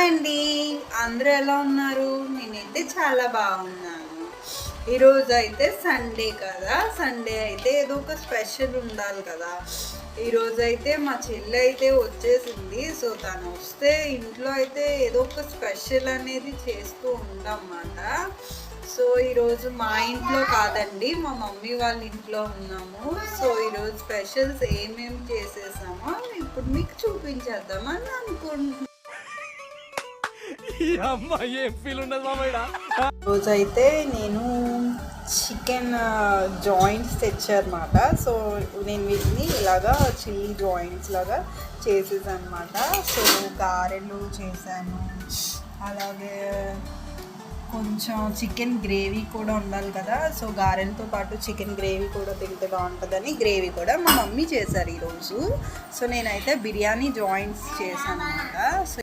Hi అండి, అందరూ ఎలా ఉన్నారు? నేనైతే చాలా బాగున్నాను. ఈరోజు అయితే సండే కదా, సండే అయితే ఏదో ఒక స్పెషల్ ఉండాలి కదా. ఈరోజు అయితే మా చెల్లి అయితే వచ్చేసింది. సో తను వస్తే ఇంట్లో అయితే ఏదో ఒక స్పెషల్ అనేది చేస్తూ ఉంటామన్నమాట. సో ఈరోజు మా ఇంట్లో కాదండి, మా మమ్మీ వాళ్ళ ఇంట్లో ఉన్నాము. సో ఈరోజు స్పెషల్స్ ఏమేమి చేసేసామో ఇప్పుడు మీకు చూపించేద్దామని అనుకుంటున్నాను. రోజైతే నేను చికెన్ జాయింట్స్ తెచ్చారన్నమాట. సో నేను వీటిని ఇలాగా చిల్లీ జాయింట్స్ లాగా చేసేసాను అనమాట. సో గారెలు చేశాను, అలాగే కొంచెం చికెన్ గ్రేవీ కూడా ఉండాలి కదా. సో గారెలతో పాటు చికెన్ గ్రేవీ కూడా తింటే బాగుంటుందని గ్రేవీ కూడా మా మమ్మీ చేశారు ఈరోజు. సో నేనైతే బిర్యానీ జాయింట్స్ చేశాను అనమాట. సో